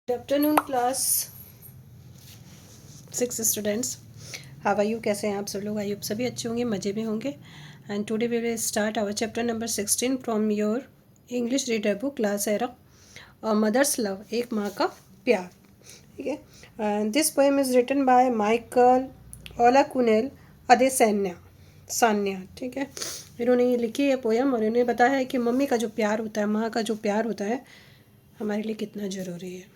Good afternoon class 6 students. How are you? कैसे हैं आप सब लोग? आई होप सभी अच्छे होंगे, मज़े में होंगे। And today we will start our chapter number 16 from your English reader book class era mother's love, एक माँ का प्यार। ठीक है। And this poem is written by Michael Olakunle Adesanya Sanya. ठीक है, इन्होंने ये लिखी है पोएम और इन्होंने बताया है कि मम्मी का जो प्यार होता है, माँ का जो प्यार होता है, हमारे लिए कितना ज़रूरी है।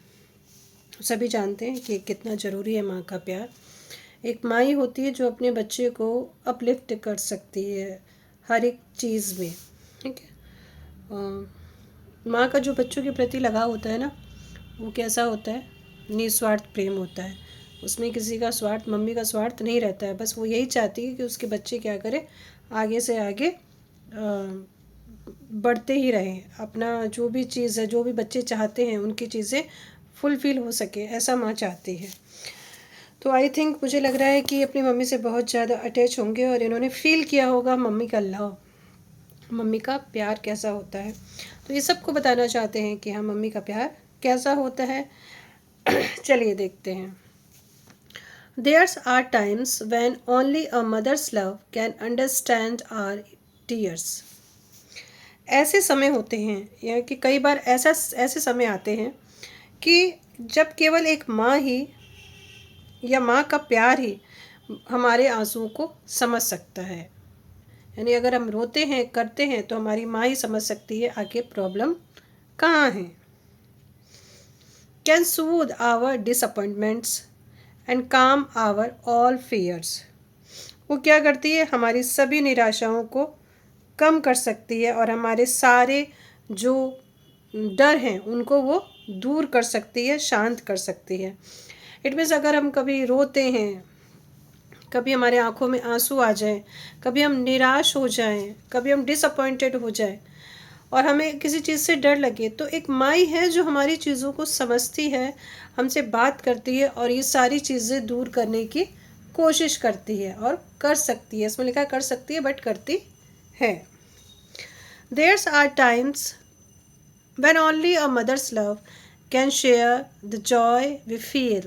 सभी जानते हैं कि कितना ज़रूरी है माँ का प्यार। एक माँ ही होती है जो अपने बच्चे को अपलिफ्ट कर सकती है हर एक चीज़ में। ठीक है। माँ का जो बच्चों के प्रति लगाव होता है ना, वो कैसा होता है? निस्वार्थ प्रेम होता है। उसमें किसी का स्वार्थ, मम्मी का स्वार्थ नहीं रहता है। बस वो यही चाहती है कि उसके बच्चे क्या करें, आगे से आगे बढ़ते ही रहें। अपना जो भी चीज़ है, जो भी बच्चे चाहते हैं, उनकी चीज़ें फुलफ़िल हो सके, ऐसा माँ चाहती है। तो आई थिंक, मुझे लग रहा है कि अपनी मम्मी से बहुत ज़्यादा अटैच होंगे और इन्होंने फ़ील किया होगा मम्मी का लव, मम्मी का प्यार कैसा होता है। तो ये सबको बताना चाहते हैं कि हाँ, मम्मी का प्यार कैसा होता है। चलिए देखते हैं। There are times when only a mother's love can understand our tears. ऐसे समय होते हैं, या कि कई बार ऐसे समय आते हैं कि जब केवल एक माँ ही या माँ का प्यार ही हमारे आंसुओं को समझ सकता है। यानी अगर हम रोते हैं, करते हैं, तो हमारी माँ ही समझ सकती है आगे प्रॉब्लम कहाँ है। Can soothe our disappointments and calm our all fears. वो क्या करती है? हमारी सभी निराशाओं को कम कर सकती है और हमारे सारे जो डर हैं उनको वो दूर कर सकती है, शांत कर सकती है। इट मीन्स अगर हम कभी रोते हैं, कभी हमारे आंखों में आंसू आ जाएं, कभी हम निराश हो जाएं, कभी हम डिसअपॉइंटेड हो जाएं और हमें किसी चीज़ से डर लगे, तो एक माँ है जो हमारी चीज़ों को समझती है, हमसे बात करती है और ये सारी चीज़ें दूर करने की कोशिश करती है और कर सकती है। इसमें लिखा है कर सकती है, बट करती है। There are times when only a mother's love can share the joy we feel.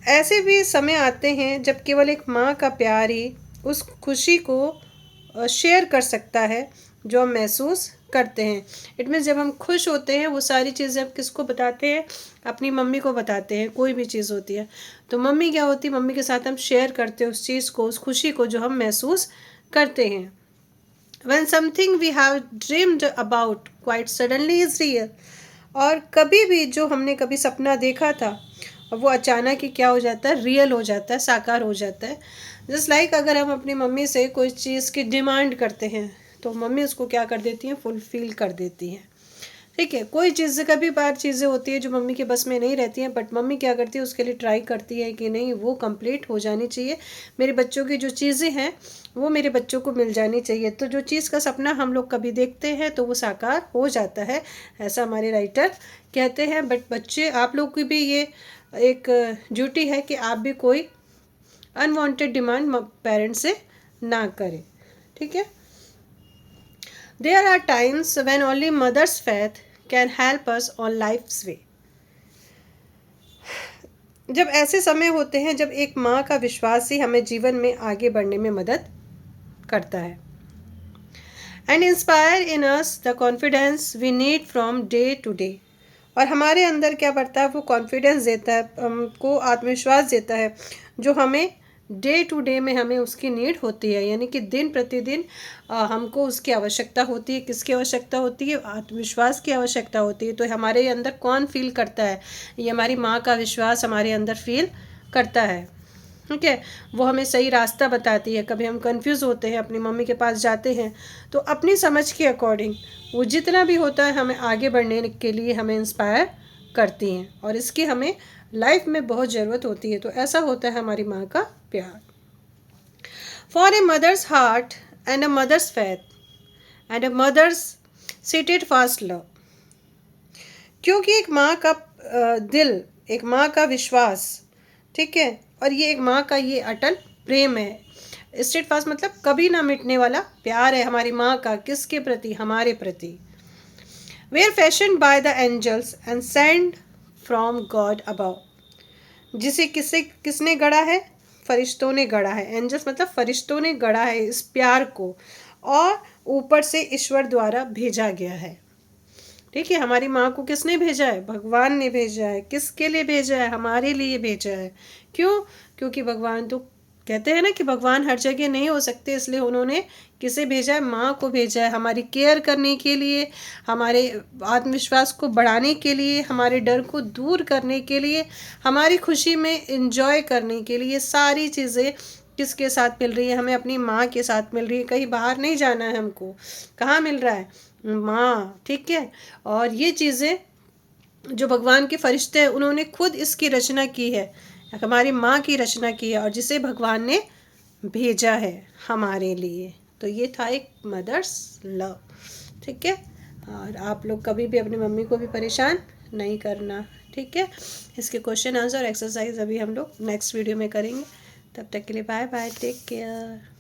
ऐसे भी समय आते हैं जब केवल एक माँ का प्यार ही उस खुशी को शेयर कर सकता है जो हम महसूस करते हैं। इट मीन्स जब हम खुश होते हैं, वो सारी चीज़ें हम किसको बताते हैं? अपनी मम्मी को बताते हैं। कोई भी चीज़ होती है तो मम्मी क्या होती है, मम्मी के साथ हम शेयर करते हैं उस चीज़ को, उस खुशी को जो हम महसूस करते हैं। When something we have dreamed about quite suddenly is real. और कभी भी जो हमने कभी सपना देखा था और वो अचानक ही क्या हो जाता है? रियल हो जाता है, साकार हो जाता है। जस्ट लाइक अगर हम अपनी मम्मी से कोई चीज़ की डिमांड करते हैं तो मम्मी उसको क्या कर देती हैं? फुलफिल कर देती हैं। ठीक है। कोई चीज़ कभी बार चीज़ें होती है जो मम्मी के बस में नहीं रहती हैं, बट मम्मी क्या करती है? उसके लिए ट्राई करती है कि नहीं, वो कंप्लीट हो जानी चाहिए। मेरे बच्चों की जो चीज़ें हैं वो मेरे बच्चों को मिल जानी चाहिए। तो जो चीज़ का सपना हम लोग कभी देखते हैं तो वो साकार हो जाता है, ऐसा हमारे राइटर कहते हैं। बट बच्चे, आप लोग की भी ये एक ड्यूटी है कि आप भी कोई अनवांटेड डिमांड पेरेंट्स से ना करें। ठीक है। There are times when only mother's faith can help us on life's way. जब ऐसे समय होते हैं जब एक माँ का विश्वास ही हमें जीवन में आगे बढ़ने में मदद करता है। And inspire in us the confidence we need from day to day. और हमारे अंदर क्या बढ़ता है? वो कॉन्फिडेंस देता है, हमको आत्मविश्वास देता है जो हमें डे टू डे में हमें उसकी नीड होती है। यानी कि दिन प्रतिदिन हमको उसकी आवश्यकता होती है। किसकी आवश्यकता होती है? आत्मविश्वास की आवश्यकता होती है। तो हमारे अंदर कौन फील करता है? ये हमारी माँ का विश्वास हमारे अंदर फील करता है। ठीक है। वो हमें सही रास्ता बताती है। कभी हम कंफ्यूज होते हैं, अपनी मम्मी के पास जाते हैं तो अपनी समझ के अकॉर्डिंग वो जितना भी होता है हमें आगे बढ़ने के लिए हमें इंस्पायर करती हैं और इसकी हमें लाइफ में बहुत ज़रूरत होती है। तो ऐसा होता है हमारी माँ का प्यार। For a mother's heart and a mother's faith and a mother's steadfast love. क्योंकि एक माँ का दिल, एक माँ का विश्वास, ठीक है, और ये एक माँ का ये अटल प्रेम है। स्टेट फास्ट मतलब कभी ना मिटने वाला प्यार है हमारी माँ का। किसके प्रति? हमारे प्रति। We are fashion by the angels and send from God above. जिसे किसने गढ़ा है? फरिश्तों ने गढ़ा है। एंजल्स मतलब फरिश्तों ने गढ़ा है इस प्यार को, और ऊपर से ईश्वर द्वारा भेजा गया है। ठीक है, हमारी माँ को किसने भेजा है? भगवान ने भेजा है। किसके लिए भेजा है? हमारे लिए भेजा है। क्यों? क्योंकि भगवान तो कहते हैं ना कि भगवान हर जगह नहीं हो सकते, इसलिए उन्होंने किसे भेजा है? माँ को भेजा है, हमारी केयर करने के लिए, हमारे आत्मविश्वास को बढ़ाने के लिए, हमारे डर को दूर करने के लिए, हमारी खुशी में इंजॉय करने के लिए। सारी चीज़ें किसके साथ मिल रही है? हमें अपनी माँ के साथ मिल रही है। कहीं बाहर नहीं जाना है हमको। कहाँ मिल रहा है? माँ। ठीक है, और ये चीज़ें जो भगवान के फरिश्ते हैं उन्होंने खुद इसकी रचना की है, हमारी माँ की रचना की है, और जिसे भगवान ने भेजा है हमारे लिए। तो ये था एक मदर्स लव। ठीक है, और आप लोग कभी भी अपनी मम्मी को भी परेशान नहीं करना। ठीक है, इसके क्वेश्चन आंसर और एक्सरसाइज अभी हम लोग नेक्स्ट वीडियो में करेंगे। तब तक के लिए बाय बाय, टेक केयर।